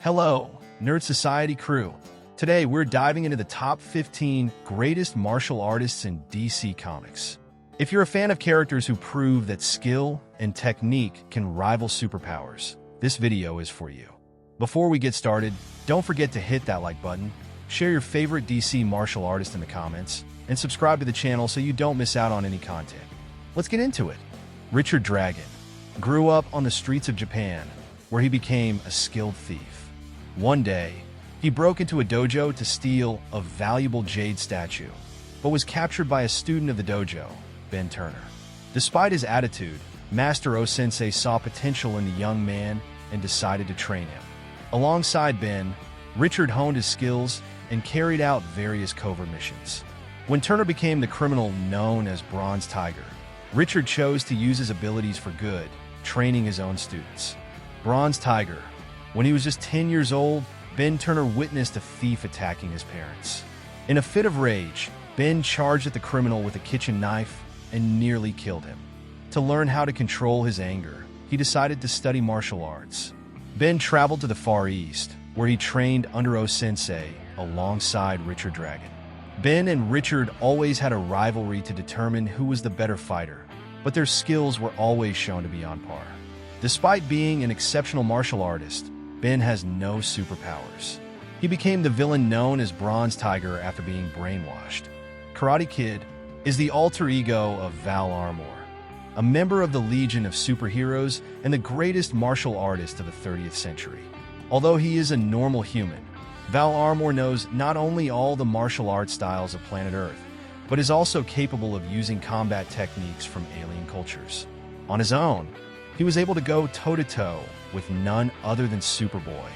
Hello, Nerd Society crew. Today we're diving into the top 15 greatest martial artists in DC Comics. If you're a fan of characters who prove that skill and technique can rival superpowers, this video is for you. Before we get started, don't forget to hit that like button, share your favorite DC martial artist in the comments, and subscribe to the channel so you don't miss out on any content. Let's get into it. Richard Dragon grew up on the streets of Japan, where he became a skilled thief. One day, he broke into a dojo to steal a valuable jade statue, but was captured by a student of the dojo, Ben Turner. Despite his attitude, Master Sensei saw potential in the young man and decided to train him. Alongside Ben, Richard honed his skills and carried out various covert missions. When Turner became the criminal known as Bronze Tiger, Richard chose to use his abilities for good, training his own students. Bronze Tiger. When he was just 10 years old, Ben Turner witnessed a thief attacking his parents. In a fit of rage, Ben charged at the criminal with a kitchen knife and nearly killed him. To learn how to control his anger, he decided to study martial arts. Ben traveled to the Far East, where he trained under Sensei alongside Richard Dragon. Ben and Richard always had a rivalry to determine who was the better fighter, but their skills were always shown to be on par. Despite being an exceptional martial artist, Ben has no superpowers. He became the villain known as Bronze Tiger after being brainwashed. Karate Kid is the alter ego of Val Armour, a member of the Legion of Superheroes and the greatest martial artist of the 30th century. Although he is a normal human, Val Armour knows not only all the martial arts styles of planet Earth, but is also capable of using combat techniques from alien cultures. On his own, he was able to go toe-to-toe with none other than Superboy.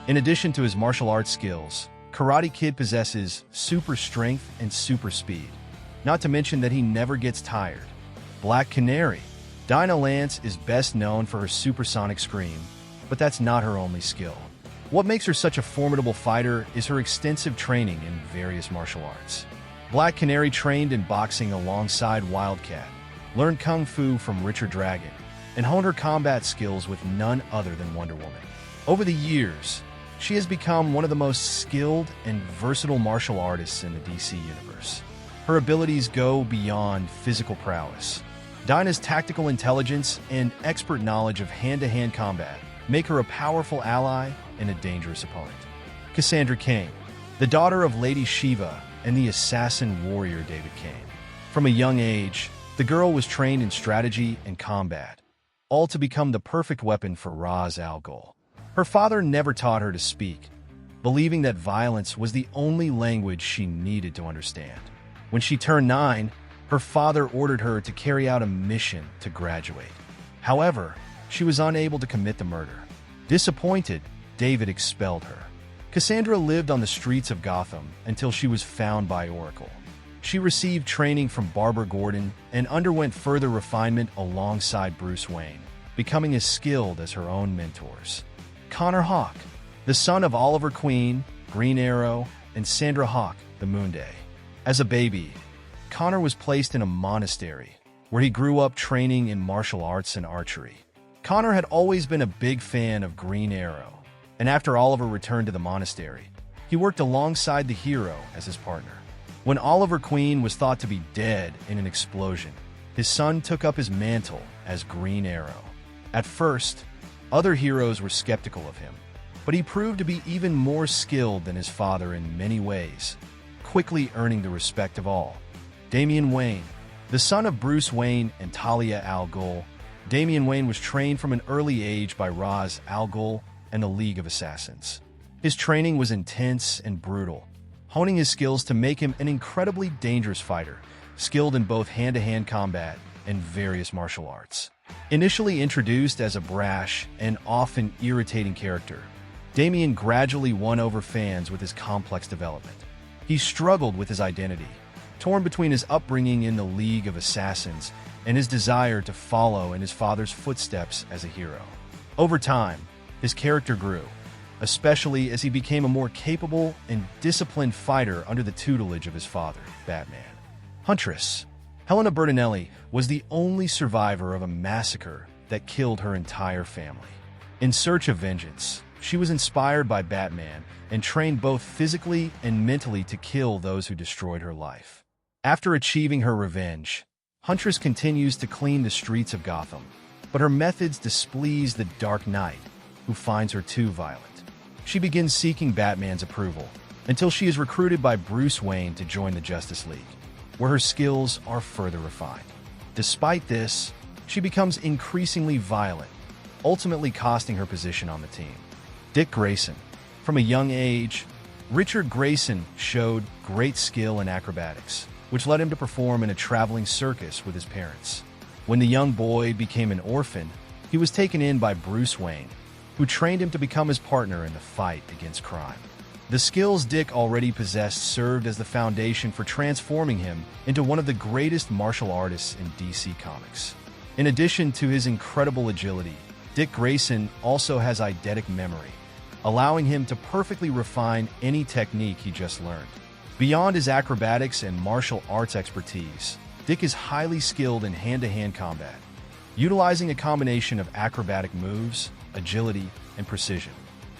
In addition to his martial arts skills, Karate Kid possesses super strength and super speed. Not to mention that he never gets tired. Black Canary. Dinah Lance is best known for her supersonic scream, but that's not her only skill. What makes her such a formidable fighter is her extensive training in various martial arts. Black Canary trained in boxing alongside Wildcat, learned Kung Fu from Richard Dragon, and honed her combat skills with none other than Wonder Woman. Over the years, she has become one of the most skilled and versatile martial artists in the DC universe. Her abilities go beyond physical prowess. Dinah's tactical intelligence and expert knowledge of hand-to-hand combat make her a powerful ally and a dangerous opponent. Cassandra King, the daughter of Lady Shiva and the assassin warrior David Cain. From a young age, the girl was trained in strategy and combat, all to become the perfect weapon for Raz Al Ghoul. Her father never taught her to speak, believing that violence was the only language she needed to understand. When she turned 9, her father ordered her to carry out a mission to graduate. However, she was unable to commit the murder. Disappointed, David expelled her. Cassandra lived on the streets of Gotham until she was found by Oracle. She received training from Barbara Gordon and underwent further refinement alongside Bruce Wayne, becoming as skilled as her own mentors. Connor Hawke, the son of Oliver Queen, Green Arrow, and Sandra Hawke, the Moonday. As a baby, Connor was placed in a monastery, where he grew up training in martial arts and archery. Connor had always been a big fan of Green Arrow, and after Oliver returned to the monastery, he worked alongside the hero as his partner. When Oliver Queen was thought to be dead in an explosion, his son took up his mantle as Green Arrow. At first, other heroes were skeptical of him, but he proved to be even more skilled than his father in many ways, quickly earning the respect of all. Damen Wayne, the son of Bruce Wayne and Talia al Ghul, Damen Wayne was trained from an early age by Raz Al Ghoul and the League of Assassins. His training was intense and brutal, honing his skills to make him an incredibly dangerous fighter, skilled in both hand-to-hand combat and various martial arts. Initially introduced as a brash and often irritating character, Damen gradually won over fans with his complex development. He struggled with his identity, torn between his upbringing in the League of Assassins and his desire to follow in his father's footsteps as a hero. Over time, his character grew, especially as he became a more capable and disciplined fighter under the tutelage of his father, Batman. Huntress. Helena Bertinelli was the only survivor of a massacre that killed her entire family. In search of vengeance, She was inspired by Batman and trained both physically and mentally to kill those who destroyed her life. After achieving her revenge, Huntress continues to clean the streets of Gotham, but her methods displease the Dark Knight, who finds her too violent. She begins seeking Batman's approval, until she is recruited by Bruce Wayne to join the Justice League, where her skills are further refined. Despite this, she becomes increasingly violent, ultimately costing her position on the team. Dick Grayson. From a young age, Richard Grayson showed great skill in acrobatics, which led him to perform in a traveling circus with his parents. When the young boy became an orphan, he was taken in by Bruce Wayne, who trained him to become his partner in the fight against crime. The skills Dick already possessed served as the foundation for transforming him into one of the greatest martial artists in DC Comics. In addition to his incredible agility, Dick Grayson also has eidetic memory, allowing him to perfectly refine any technique he just learned. Beyond his acrobatics and martial arts expertise, Dick is highly skilled in hand-to-hand combat, utilizing a combination of acrobatic moves, agility, and precision.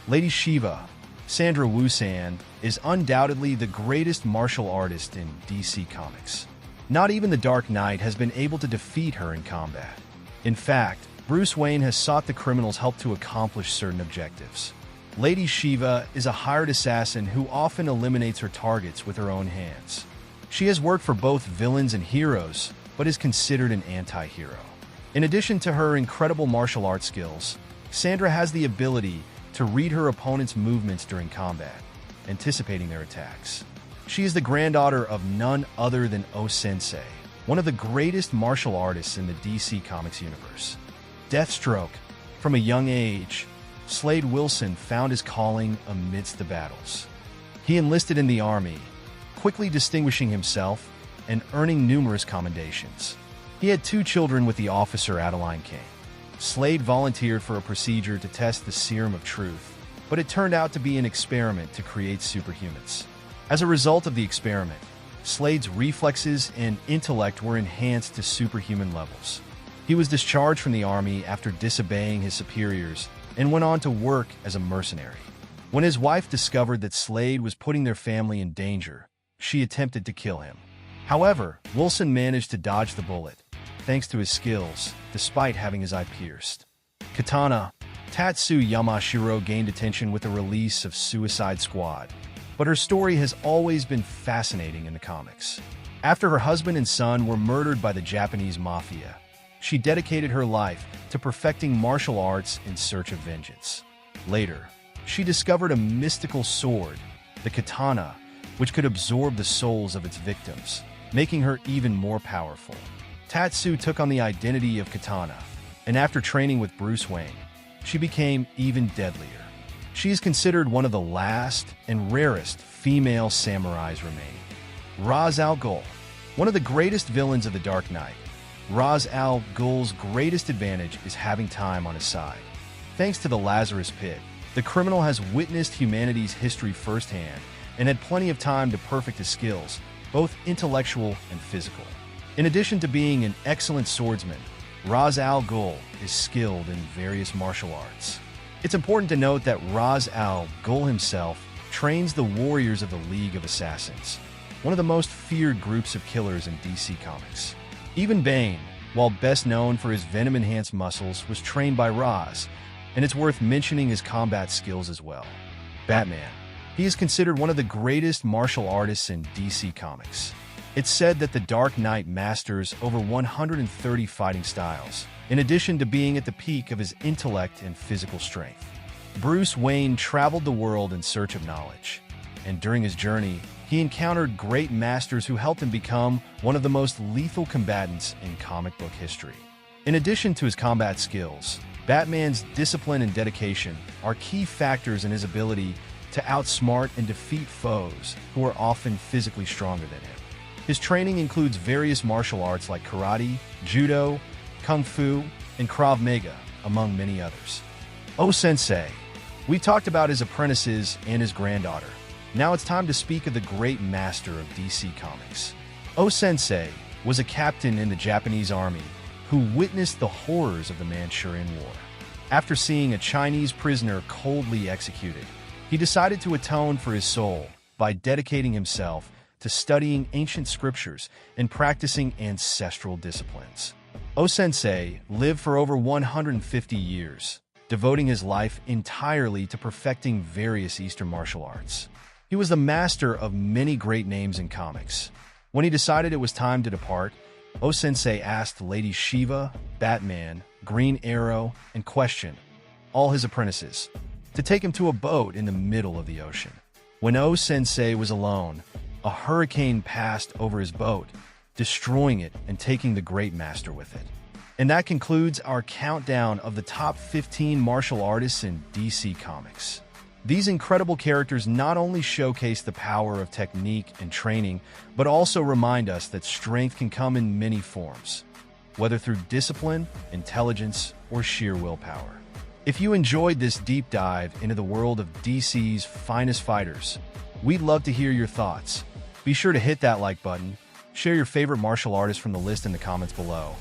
Lady Shiva, Cassandra King, is undoubtedly the greatest martial artist in DC Comics. Not even the Dark Knight has been able to defeat her in combat. In fact, Bruce Wayne has sought the criminal's help to accomplish certain objectives. Lady Shiva is a hired assassin who often eliminates her targets with her own hands. She has worked for both villains and heroes, but is considered an anti-hero. In addition to her incredible martial arts skills, Cassandra has the ability to read her opponent's movements during combat, anticipating their attacks. She is the granddaughter of none other than Sensei, one of the greatest martial artists in the DC Comics universe. Deathstroke. From a young age, Slade Wilson found his calling amidst the battles. He enlisted in the army, quickly distinguishing himself and earning numerous commendations. He had 2 children with the officer Cain. Slade volunteered for a procedure to test the serum of truth, but it turned out to be an experiment to create superhumans. As a result of the experiment, Slade's reflexes and intellect were enhanced to superhuman levels. He was discharged from the army after disobeying his superiors and went on to work as a mercenary. When his wife discovered that Slade was putting their family in danger, she attempted to kill him. However, Wilson managed to dodge the bullet, thanks to his skills, despite having his eye pierced. Katana. Tatsu Yamashiro gained attention with the release of Suicide Squad, but her story has always been fascinating in the comics. After her husband and son were murdered by the Japanese mafia, she dedicated her life to perfecting martial arts in search of vengeance. Later, she discovered a mystical sword, the Katana, which could absorb the souls of its victims, making her even more powerful. Tatsu took on the identity of Katana, and after training with Bruce Wayne, she became even deadlier. She is considered one of the last and rarest female samurais remaining. Raz Al Ghoul. One of the greatest villains of the Dark Knight, Raz Al Ghul's greatest advantage is having time on his side. Thanks to the Lazarus Pit, the criminal has witnessed humanity's history firsthand and had plenty of time to perfect his skills, both intellectual and physical. In addition to being an excellent swordsman, Raz Al Ghoul is skilled in various martial arts. It's important to note that Raz Al Ghoul himself trains the Warriors of the League of Assassins, one of the most feared groups of killers in DC Comics. Even Bane, while best known for his venom-enhanced muscles, was trained by Raz, and it's worth mentioning his combat skills as well. Batman. He is considered one of the greatest martial artists in DC Comics. It's said that the Dark Knight masters over 130 fighting styles, in addition to being at the peak of his intellect and physical strength. Bruce Wayne traveled the world in search of knowledge, and during his journey, he encountered great masters who helped him become one of the most lethal combatants in comic book history. In addition to his combat skills, Batman's discipline and dedication are key factors in his ability to outsmart and defeat foes who are often physically stronger than him. His training includes various martial arts like karate, judo, kung fu, and Krav Maga, among many others. Sensei. We talked about his apprentices and his granddaughter. Now it's time to speak of the great master of DC Comics. Sensei was a captain in the Japanese army who witnessed the horrors of the Manchurian War. After seeing a Chinese prisoner coldly executed, he decided to atone for his soul by dedicating himself to studying ancient scriptures and practicing ancestral disciplines. Sensei lived for over 150 years, devoting his life entirely to perfecting various Eastern martial arts. He was the master of many great names in comics. When he decided it was time to depart, Sensei asked Lady Shiva, Batman, Green Arrow, and Question, all his apprentices, to take him to a boat in the middle of the ocean. When Sensei was alone, a hurricane passed over his boat, destroying it and taking the great master with it. And that concludes our countdown of the top 15 martial artists in DC Comics. These incredible characters not only showcase the power of technique and training, but also remind us that strength can come in many forms, whether through discipline, intelligence, or sheer willpower. If you enjoyed this deep dive into the world of DC's finest fighters, we'd love to hear your thoughts. Be sure to hit that like button, share your favorite martial artist from the list in the comments below,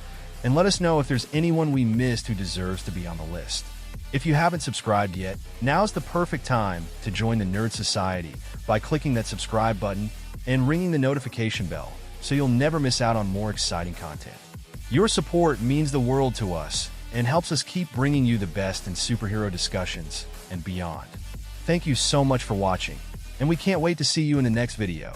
and let us know if there's anyone we missed who deserves to be on the list. If you haven't subscribed yet, now's the perfect time to join the Nerd Society by clicking that subscribe button and ringing the notification bell so you'll never miss out on more exciting content. Your support means the world to us and helps us keep bringing you the best in superhero discussions and beyond. Thank you so much for watching, and we can't wait to see you in the next video.